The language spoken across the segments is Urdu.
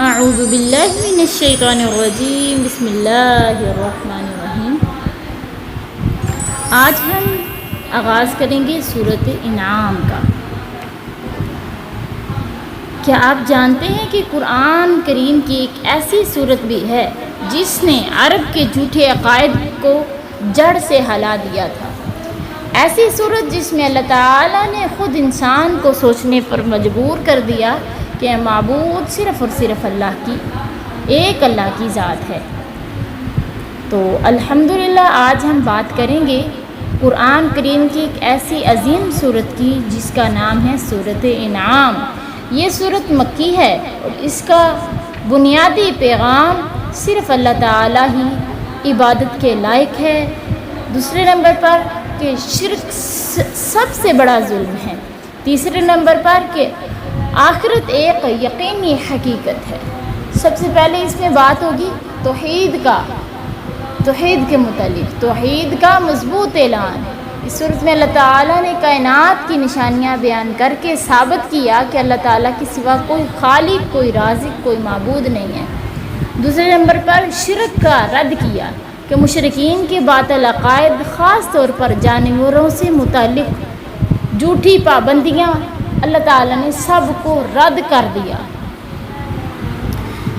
اعوذ باللہ من الشیطان الرجیم، بسم اللہ الرحمن الرحیم۔ آج ہم آغاز کریں گے سورۃ انعام کا۔ کیا آپ جانتے ہیں کہ قرآن کریم کی ایک ایسی سورت بھی ہے جس نے عرب کے جھوٹے عقائد کو جڑ سے ہلا دیا تھا؟ ایسی سورت جس میں اللہ تعالیٰ نے خود انسان کو سوچنے پر مجبور کر دیا کہ معبود صرف اور صرف اللہ کی ذات ہے۔ تو الحمدللہ آج ہم بات کریں گے قرآن کریم کی ایک ایسی عظیم سورت کی جس کا نام ہے سورۃ انعام۔ یہ سورت مکی ہے اور اس کا بنیادی پیغام صرف اللہ تعالیٰ ہی عبادت کے لائق ہے۔ دوسرے نمبر پر کہ شرک سب سے بڑا ظلم ہے۔ تیسرے نمبر پر کہ آخرت ایک یقینی حقیقت ہے۔ سب سے پہلے اس میں بات ہوگی توحید کے متعلق، توحید کا مضبوط اعلان۔ اس صورت میں اللہ تعالیٰ نے کائنات کی نشانیاں بیان کر کے ثابت کیا کہ اللہ تعالیٰ کے سوا کوئی خالق، کوئی رازق، کوئی معبود نہیں ہے۔ دوسرے نمبر پر شرک کا رد کیا کہ مشرکین کے باطل عقائد، خاص طور پر جانوروں سے متعلق جھوٹی پابندیاں، اللہ تعالیٰ نے سب کو رد کر دیا۔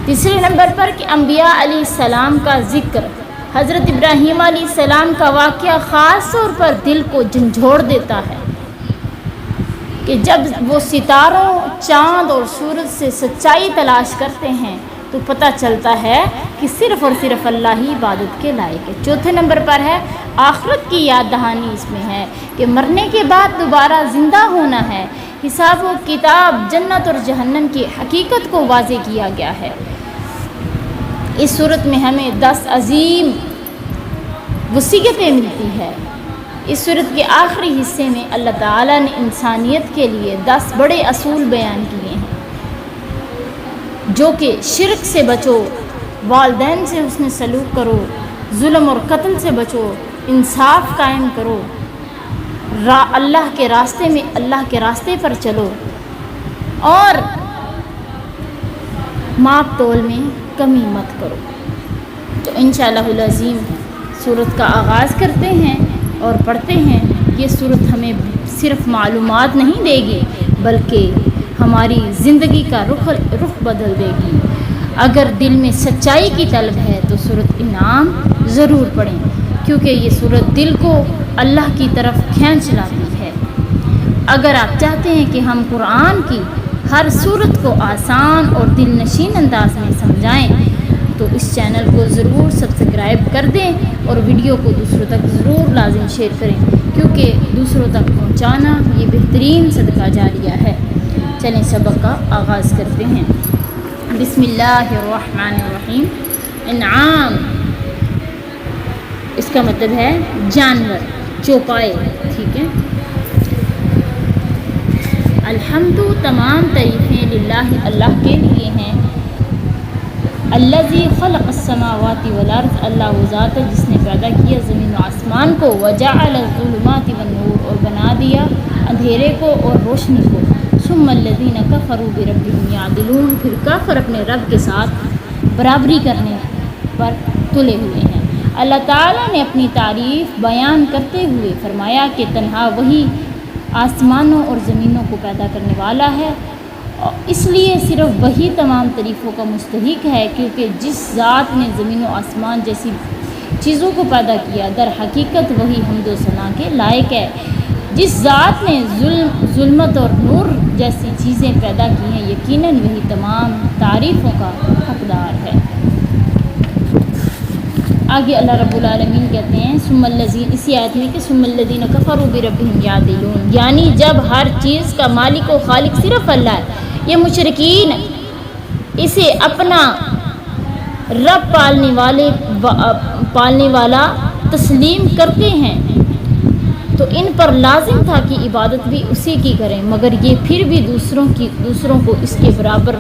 تیسرے نمبر پر کہ انبیاء علیہ السلام کا ذکر، حضرت ابراہیم علیہ السلام کا واقعہ خاص طور پر دل کو جھنجھوڑ دیتا ہے کہ جب وہ ستاروں، چاند اور سورج سے سچائی تلاش کرتے ہیں تو پتہ چلتا ہے کہ صرف اور صرف اللہ ہی عبادت کے لائق ہے۔ چوتھے نمبر پر ہے آخرت کی یاد دہانی، اس میں ہے کہ مرنے کے بعد دوبارہ زندہ ہونا ہے۔ حساب و کتاب، جنت اور جہنم کی حقیقت کو واضح کیا گیا ہے۔ اس صورت میں ہمیں 10 عظیم وصیتیں ملتی ہے۔ اس صورت کے آخری حصے میں اللہ تعالیٰ نے انسانیت کے لیے 10 بڑے اصول بیان کیے ہیں، جو کہ شرک سے بچو، والدین سے حسن سلوک کرو، ظلم اور قتل سے بچو، انصاف قائم کرو، اللہ کے راستے پر چلو اور ماپ تول میں کمی مت کرو۔ تو انشاءاللہ العظیم سورت کا آغاز کرتے ہیں اور پڑھتے ہیں۔ یہ سورت ہمیں صرف معلومات نہیں دے گی بلکہ ہماری زندگی کا رخ بدل دے گی۔ اگر دل میں سچائی کی طلب ہے تو سورت انعام ضرور پڑھیں، کیونکہ یہ سورت دل کو اللہ کی طرف کھینچ لاتی ہے۔ اگر آپ چاہتے ہیں کہ ہم قرآن کی ہر سورت کو آسان اور دل نشین انداز میں سمجھائیں تو اس چینل کو ضرور سبسکرائب کر دیں اور ویڈیو کو دوسروں تک ضرور لازم شیئر کریں، کیونکہ دوسروں تک پہنچانا یہ بہترین صدقہ جاریہ ہے۔ چلیں سبق کا آغاز کرتے ہیں۔ بسم اللہ الرحمن الرحیم۔ انعام اس کا مطلب ہے جانور، چوپائے، ٹھیک ہے۔ الحمد، تمام تعریفیں للہ، اللہ کے لیے ہیں۔ الذی خلق السماوات والارض، اللہ وہ ذات ہے جس نے پیدا کیا زمین و آسمان کو، وجعل الظلمات والنور، اور بنا دیا اندھیرے کو اور روشنی کو، ثم الذین کفروا بربہم یعدلون، پھر کافر اپنے رب کے ساتھ برابری کرنے پر تلے ہوئے ہیں۔ اللہ تعالیٰ نے اپنی تعریف بیان کرتے ہوئے فرمایا کہ تنہا وہی آسمانوں اور زمینوں کو پیدا کرنے والا ہے، اس لیے صرف وہی تمام تعریفوں کا مستحق ہے، کیونکہ جس ذات نے زمین و آسمان جیسی چیزوں کو پیدا کیا در حقیقت وہی حمد و ثنا کے لائق ہے۔ جس ذات نے ظلمت اور نور جیسی چیزیں پیدا کی ہیں، یقیناً وہی تمام تعریفوں کا حقدار ہے۔ آگے اللہ رب العالمین کہتے ہیں ثم الذین، اسی آیت میں کہ ثم الذین کفروا بربہم یعدلون، یعنی جب ہر چیز کا مالک و خالق صرف اللہ ہے، یہ مشرکین اسے اپنا رب پالنے والا تسلیم کرتے ہیں تو ان پر لازم تھا کہ عبادت بھی اسی کی کریں، مگر یہ پھر بھی دوسروں کو اس کے برابر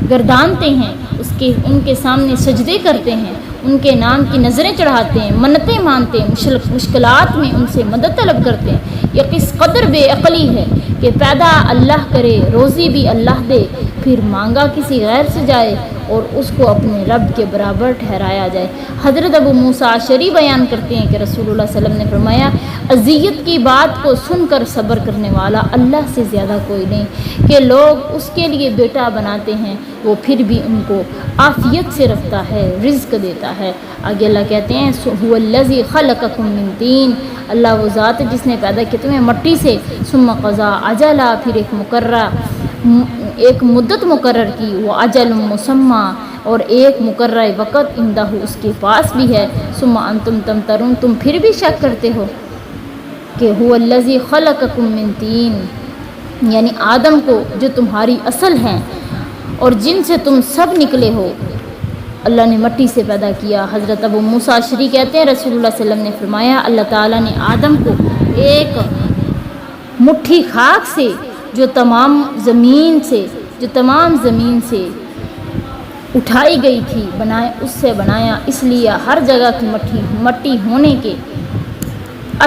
گردانتے ہیں، ان کے سامنے سجدے کرتے ہیں، ان کے نام کی نظریں چڑھاتے ہیں، منتیں مانتے ہیں، مشکلات میں ان سے مدد طلب کرتے ہیں۔ یہ کس قدر بے عقلی ہے کہ پیدا اللہ کرے، روزی بھی اللہ دے، پھر مانگا کسی غیر سے جائے اور اس کو اپنے رب کے برابر ٹھہرایا جائے۔ حضرت ابو موسیٰ اشعری بیان کرتے ہیں کہ رسول اللہ صلی اللہ علیہ وسلم نے فرمایا اذیت کی بات کو سن کر صبر کرنے والا اللہ سے زیادہ کوئی نہیں، کہ لوگ اس کے لیے بیٹا بناتے ہیں وہ پھر بھی ان کو عافیت سے رکھتا ہے، رزق دیتا ہے۔ آگے اللہ کہتے ہیں هو الذی خلقکم من طین، اللہ وہ ذات ہے جس نے پیدا کیا تمہیں مٹی سے، ثم قضا اجلا، پھر ایک مدت مقرر کی، وہ اجل مسمى، اور ایک مقررہ وقت عندہ اس کے پاس بھی ہے، ثم انتم تمترون، تم پھر بھی شک کرتے ہو کہ هو الذی خلقکم من طین، یعنی آدم کو جو تمہاری اصل ہیں اور جن سے تم سب نکلے ہو اللہ نے مٹی سے پیدا کیا۔ حضرت ابو موسیٰ اشعری کہتے ہیں رسول اللہ صلی اللہ علیہ وسلم نے فرمایا اللہ تعالیٰ نے آدم کو ایک مٹھی خاک سے جو تمام زمین سے اٹھائی گئی تھی اس سے بنایا، اس لیے ہر جگہ کی مٹی ہونے کے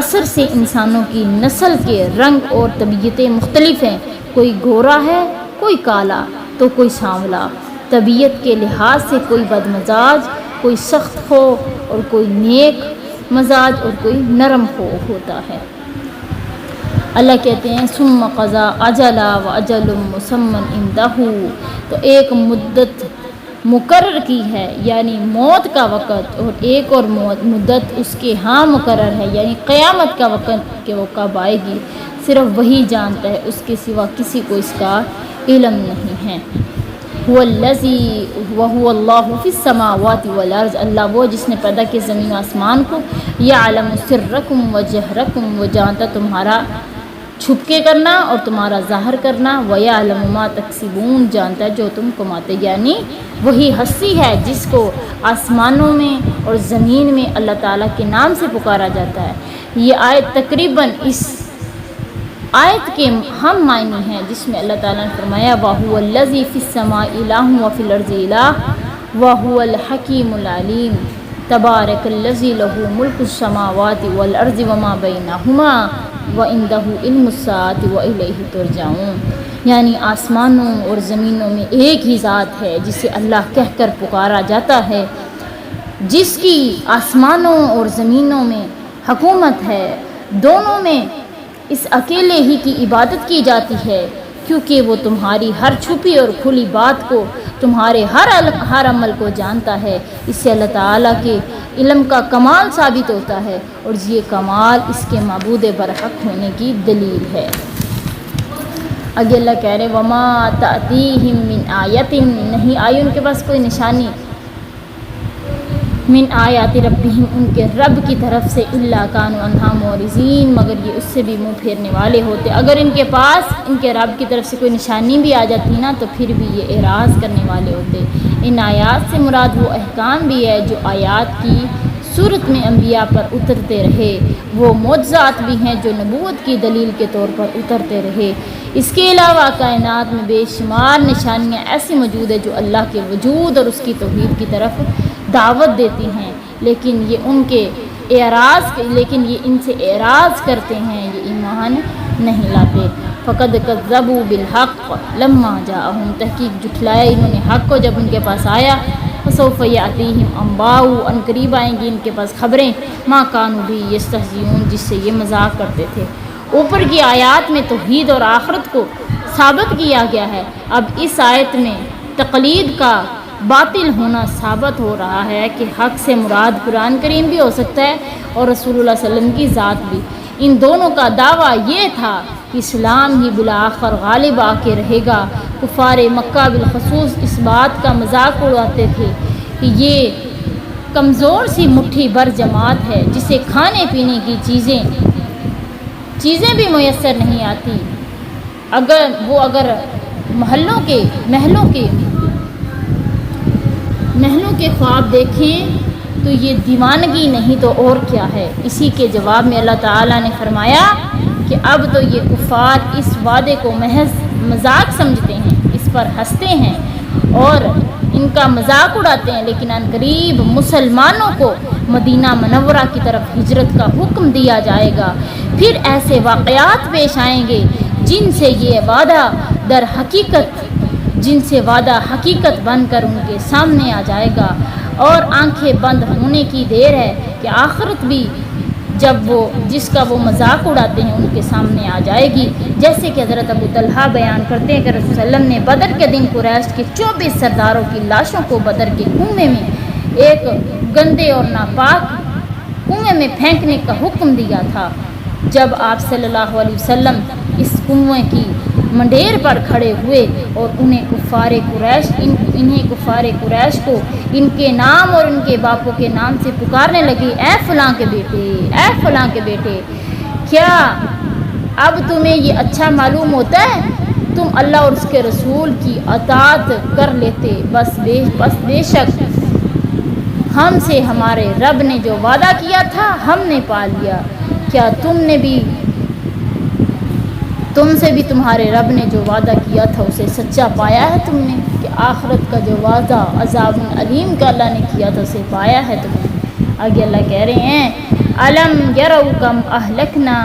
اثر سے انسانوں کی نسل کے رنگ اور طبیعتیں مختلف ہیں، کوئی گورا ہے، کوئی کالا تو کوئی سانولا، طبیعت کے لحاظ سے کوئی بد مزاج، کوئی سخت خو اور کوئی نیک مزاج اور کوئی نرم خو ہوتا ہے۔ اللہ کہتے ہیں ثم قضا اجلا واجل مسمى عنده، تو ایک مدت مقرر کی ہے یعنی موت کا وقت، اور ایک اور مدت اس کے ہاں مقرر ہے یعنی قیامت کا وقت کہ وہ کب آئے گی، صرف وہی جانتا ہے، اس کے سوا کسی کو اس کا علم نہیں ہے۔ هو الذی وهو اللہ فی السماوات والارض، اللہ وہ جس نے پیدا کیا زمین و آسمان کو، یعلم سرکم و جہرکم، وہ جانتا تمہارا چھپ کے کرنا اور تمہارا ظاہر کرنا، وَيَعْلَمُ مَا تَكْسِبُونَ، جانتا ہے جو تم کماتے، یعنی وہی ہستی ہے جس کو آسمانوں میں اور زمین میں اللہ تعالیٰ کے نام سے پکارا جاتا ہے۔ یہ آیت تقریباً اس آیت کے ہم معنی ہیں جس میں اللہ تعالیٰ نے فرمایا وَهُوَ الَّذِي فِي السَّمَاءِ إِلَٰهٌ وَفِي الْأَرْضِ إِلَٰهٌ وَهُوَ الْحَكِيمُ الْعَلِيمُ تَبَارَكَ الَّذِي لَهُ مُلْكُ السَّمَاوَاتِ وَالْأَرْضِ وَمَا بَيْنَهُمَا وَعِندَهُ عِلْمُ السَّاعَةِ وَإِلَيْهِ تُرْجَعُونَ، یعنی آسمانوں اور زمینوں میں ایک ہی ذات ہے جسے اللہ کہہ کر پکارا جاتا ہے، جس کی آسمانوں اور زمینوں میں حکومت ہے، دونوں میں اس اکیلے ہی کی عبادت کی جاتی ہے، کیونکہ وہ تمہاری ہر چھپی اور کھلی بات کو، تمہارے ہر عمل کو جانتا ہے۔ اس سے اللہ تعالیٰ کے علم کا کمال ثابت ہوتا ہے اور یہ کمال اس کے معبود برحق ہونے کی دلیل ہے۔ آگے اللہ کہہ رہے وما تأتیہم من آیت، نہیں آئی ان کے پاس کوئی نشانی، من آیات ربہم، ان کے رب کی طرف سے، الا کانوا عنہا معرضین، مگر یہ اس سے بھی منہ پھیرنے والے ہوتے۔ اگر ان کے پاس ان کے رب کی طرف سے کوئی نشانی بھی آ جاتی نا تو پھر بھی یہ اعراض کرنے والے ہوتے۔ ان آیات سے مراد وہ احکام بھی ہے جو آیات کی صورت میں انبیاء پر اترتے رہے، وہ معجزات بھی ہیں جو نبوت کی دلیل کے طور پر اترتے رہے۔ اس کے علاوہ کائنات میں بے شمار نشانیاں ایسی موجود ہیں جو اللہ کے وجود اور اس کی توحید کی طرف دعوت دیتی ہیں، لیکن یہ ان سے اعراض کرتے ہیں، یہ ایمان نہیں لاتے۔ فقد کذبوا بالحق لما جاءہم، تحقیق جھٹلایا انہوں نے حق کو جب ان کے پاس آیا۔ فسوف یاتیہم انباء، ان قریب آئیں گی ان کے پاس خبریں، ما کانوا بھی یستہزئون، جس سے یہ مذاق کرتے تھے۔ اوپر کی آیات میں توحید اور آخرت کو ثابت کیا گیا ہے، اب اس آیت میں تقلید کا باطل ہونا ثابت ہو رہا ہے کہ حق سے مراد قرآن کریم بھی ہو سکتا ہے اور رسول اللہ صلی اللہ علیہ وسلم کی ذات بھی۔ ان دونوں کا دعویٰ یہ تھا کہ اسلام ہی بالآخر غالب آ کے رہے گا۔ کفار مکہ بالخصوص اس بات کا مذاق اڑاتے تھے کہ یہ کمزور سی مٹھی بھر جماعت ہے جسے کھانے پینے کی چیزیں بھی میسر نہیں آتی، اگر محلوں کے خواب دیکھیں تو یہ دیوانگی نہیں تو اور کیا ہے۔ اسی کے جواب میں اللہ تعالیٰ نے فرمایا کہ اب تو یہ کفار اس وعدے کو محض مذاق سمجھتے ہیں، اس پر ہنستے ہیں اور ان کا مذاق اڑاتے ہیں، لیکن ان قریب مسلمانوں کو مدینہ منورہ کی طرف ہجرت کا حکم دیا جائے گا، پھر ایسے واقعات پیش آئیں گے جن سے یہ وعدہ در حقیقت جن سے وعدہ حقیقت بن کر ان کے سامنے آ جائے گا، اور آنکھیں بند ہونے کی دیر ہے کہ آخرت بھی جب وہ جس کا وہ مذاق اڑاتے ہیں ان کے سامنے آ جائے گی۔ جیسے کہ حضرت ابو طلحہ بیان کرتے ہیں کہ رسول صلی اللہ علیہ وسلم نے بدر کے دن قریش کے 24 سرداروں کی لاشوں کو بدر کے کنویں میں ایک گندے اور ناپاک کنویں میں پھینکنے کا حکم دیا تھا۔ جب آپ صلی اللہ علیہ وسلم اس کنویں کی منڈیر پر کھڑے ہوئے اور انہیں کفار قریش کو ان کے نام اور ان کے باپوں کے نام سے پکارنے لگے، اے فلاں کے بیٹے، اے فلاں کے بیٹے، کیا اب تمہیں یہ اچھا معلوم ہوتا ہے؟ تم اللہ اور اس کے رسول کی اطاعت کر لیتے، بس بے شک ہم سے ہمارے رب نے جو وعدہ کیا تھا ہم نے پا لیا۔ کیا تم سے بھی تمہارے رب نے جو وعدہ کیا تھا اسے سچا پایا ہے تم نے؟ کہ آخرت کا جو وعدہ عذاب علیم کا اللہ نے کیا تھا اسے پایا ہے تم نے؟ آگے اللہ کہہ رہے ہیں الم یروا کم اہلکنا،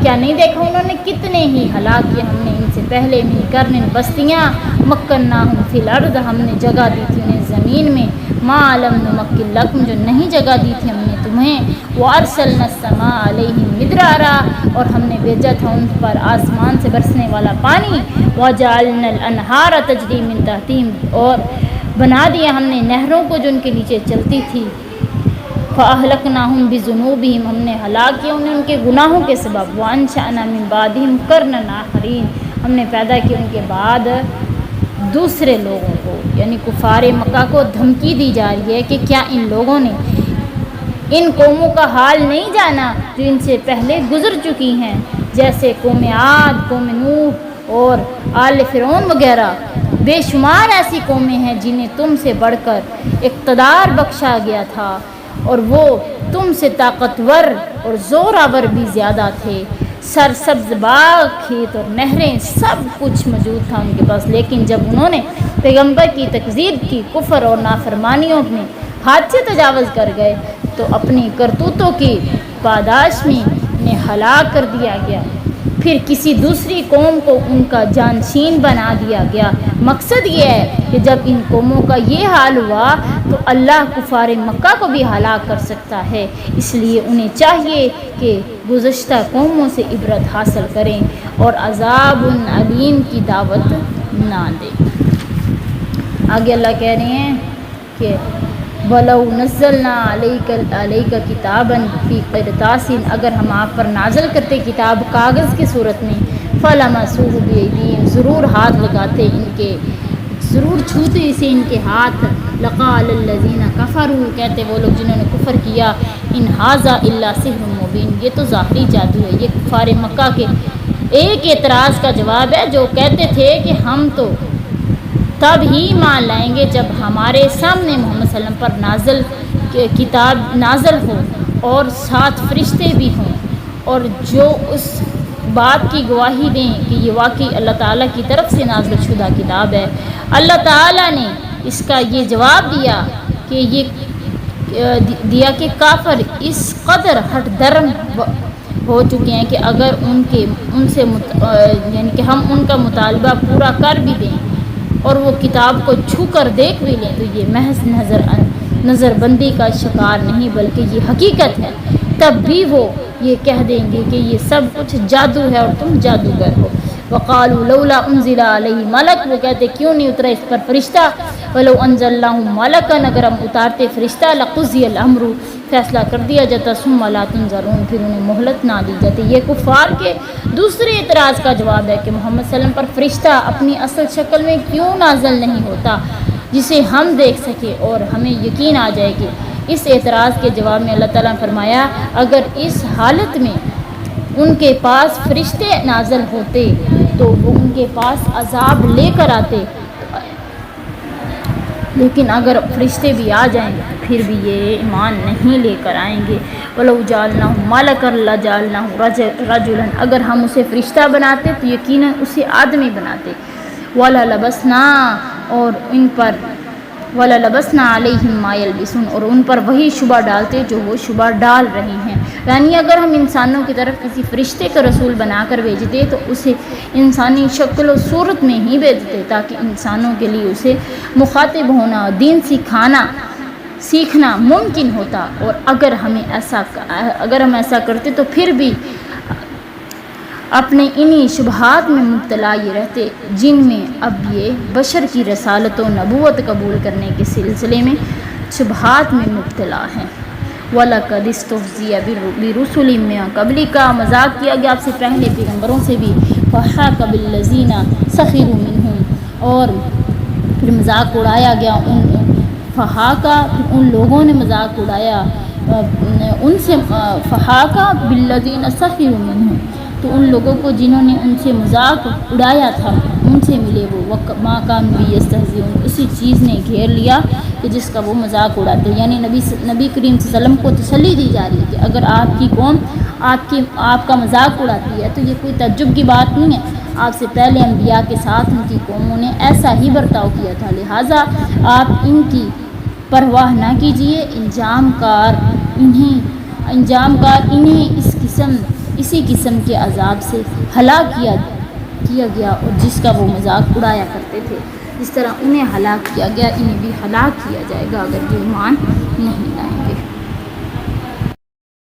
کیا نہیں دیکھا انہوں نے کتنے ہی ہلاک کیے ہم نے ان سے پہلے بھی، کرن بستیاں، مکناہم فی الارض، ہم نے جگہ دی تھی انہیں زمین میں، ما لم نمکن لکم، جو نہیں جگہ دی تھی ہم نے تمہیں، وارسلنا السماء علیہم مدرارا، اور ہم نے بھیجا تھا ان پر آسمان سے برسنے والا پانی، وجعلنا الانہار تجری من تحتہم، اور بنا دیا ہم نے نہروں کو جو ان کے نیچے چلتی تھی، فاہلکناہم بذنوبہم، ہم نے ہلاک کیا انہیں ان کے گناہوں کے سبب، وانشأنا من بعدہم قرنا آخرین، ہم نے پیدا کیا ان کے بعد دوسرے لوگوں کو، یعنی کفار مکہ کو دھمکی دی جا رہی ہے کہ کیا ان لوگوں نے ان قوموں کا حال نہیں جانا جو ان سے پہلے گزر چکی ہیں، جیسے قوم عاد، قوم نوح اور آل فرعون وغیرہ، بے شمار ایسی قومیں ہیں جنہیں تم سے بڑھ کر اقتدار بخشا گیا تھا اور وہ تم سے طاقتور اور زوراور بھی زیادہ تھے، سرسبز باغ، کھیت اور نہریں، سب کچھ موجود تھا ان کے پاس، لیکن جب انہوں نے پیغمبر کی تکذیب کی، کفر اور نافرمانیوں میں حد سے تجاوز کر گئے تو اپنی کرتوتوں کی پاداش میں انہیں ہلاک کر دیا گیا، پھر کسی دوسری قوم کو ان کا جانشین بنا دیا گیا۔ مقصد یہ ہے کہ جب ان قوموں کا یہ حال ہوا تو اللہ کفار مکہ کو بھی ہلاک کر سکتا ہے، اس لیے انہیں چاہیے کہ گزشتہ قوموں سے عبرت حاصل کریں اور عذاب علیم کی دعوت نہ دیں۔ آگے اللہ کہہ رہے ہیں کہ وَلَوْ نَزَّلْنَا عَلَيْكَ كِتَابًا فِي قِرْطَاسٍ، اگر ہم آپ پر نازل کرتے کتاب کاغذ کی صورت میں، فَلَمَسُوهُ بِأَيْدِيهِمْ، ضرور ہاتھ لگاتے ان کے، ضرور چھوتے اسے ان کے ہاتھ، لَقَالَ الَّذِينَ كَفَرُوا، کہتے وہ لوگ جنہوں نے کفر کیا، إِنْ هَذَا إِلَّا سِحْرٌ مُبِينٌ، یہ تو ظاہری جادو ہے۔ یہ کفار مکہ کے ایک اعتراض کا جواب ہے جو کہتے تھے کہ ہم تو تب ہی مان لائیں گے جب ہمارے سامنے محمد صلی اللہ علیہ وسلم پر کتاب نازل ہو اور ساتھ فرشتے بھی ہوں، اور جو اس بات کی گواہی دیں کہ یہ واقعی اللہ تعالیٰ کی طرف سے نازل شدہ کتاب ہے۔ اللہ تعالیٰ نے اس کا یہ جواب دیا کہ کافر اس قدر ہٹ درم ہو چکے ہیں کہ اگر یعنی کہ ہم ان کا مطالبہ پورا کر بھی دیں اور وہ کتاب کو چھو کر دیکھ بھی لیں تو یہ محض نظر بندی کا شکار نہیں بلکہ یہ حقیقت ہے، تب بھی وہ یہ کہہ دیں گے کہ یہ سب کچھ جادو ہے اور تم جادوگر ہو۔ وقالوا لولا انزل علیہ ملک، وہ کہتے کیوں نہیں اترا اس پر فرشتہ، ولو انزلناه ملکا، اگر ہم اتارتے فرشتہ، لقضی الامر، فیصلہ کر دیا جاتا، ثم لا تنظرون، پھر انہیں مہلت نہ دی جاتی۔ یہ کفار کے دوسرے اعتراض کا جواب ہے کہ محمد صلی اللہ علیہ وسلم پر فرشتہ اپنی اصل شکل میں کیوں نازل نہیں ہوتا جسے ہم دیکھ سکیں اور ہمیں یقین آ جائے کہ اس اعتراض کے جواب میں اللہ تعالیٰ نے فرمایا اگر اس حالت میں ان کے پاس فرشتے نازل ہوتے تو وہ ان کے پاس عذاب لے کر آتے، لیکن اگر فرشتے بھی آ جائیں پھر بھی یہ ایمان نہیں لے کر آئیں گے۔ وَلَوْ جَعَلْنَاهُ مَلَكًا لَجَعَلْنَاهُ رَجُلًا، اگر ہم اسے فرشتہ بناتے تو یقیناً اسے آدمی بناتے۔ وَلَلَبَسْنَا، اور ان پر وَلَلَبَسْنَا عَلَيْهِمْ مَا يَلْبِسُونَ، اور ان پر وہی شبہ ڈالتے جو وہ شبہ ڈال رہے ہیں۔ یعنی اگر ہم انسانوں کی طرف کسی فرشتے کا رسول بنا کر بھیجتے تو اسے انسانی شکل و صورت میں ہی بھیجتے تاکہ انسانوں کے لیے اسے مخاطب ہونا، دین سیکھنا ممکن ہوتا، اور اگر ہم ایسا کرتے تو پھر بھی اپنے انہی شبہات میں مبتلا یہ رہتے جن میں اب یہ بشر کی رسالت و نبوت قبول کرنے کے سلسلے میں شبہات میں مبتلا ہیں۔ وَلَقَدِ اسْتُهْزِئَ بِرُسُلٍ مِّن قَبْلِكَ، مذاق کیا گیا آپ سے پہلے پیغمبروں سے بھی، فَحَاقَ بِالَّذِينَ سَخِرُوا مِنْهُمْ، اور پھر مذاق اڑایا گیا ان لوگوں نے مذاق اڑایا ان سے، فَحَاقَ بِالَّذِينَ سَخِرُوا مِنْهُمْ، تو ان لوگوں کو جنہوں نے ان سے مذاق اڑایا تھا ان سے ملے وہ مَا كَانُوا بِهِ يَسْتَهْزِئُونَ، اسی چیز نے گھیر لیا کہ جس کا وہ مذاق اڑاتے، یعنی نبی کریم صلی اللہ علیہ وسلم کو تسلی دی جا رہی ہے کہ اگر آپ کی قوم آپ کا مذاق اڑاتی ہے تو یہ کوئی تعجب کی بات نہیں ہے، آپ سے پہلے انبیاء کے ساتھ ان کی قوموں نے ایسا ہی برتاؤ کیا تھا، لہٰذا آپ ان کی پرواہ نہ کیجیے، انجام کار انہیں اسی قسم کے عذاب سے ہلاک کیا گیا، اور جس کا وہ مذاق اڑایا کرتے تھے، جس طرح انہیں ہلاک کیا گیا انہیں بھی ہلاک کیا جائے گا اگر وہ ایمان نہیں لائیں گے۔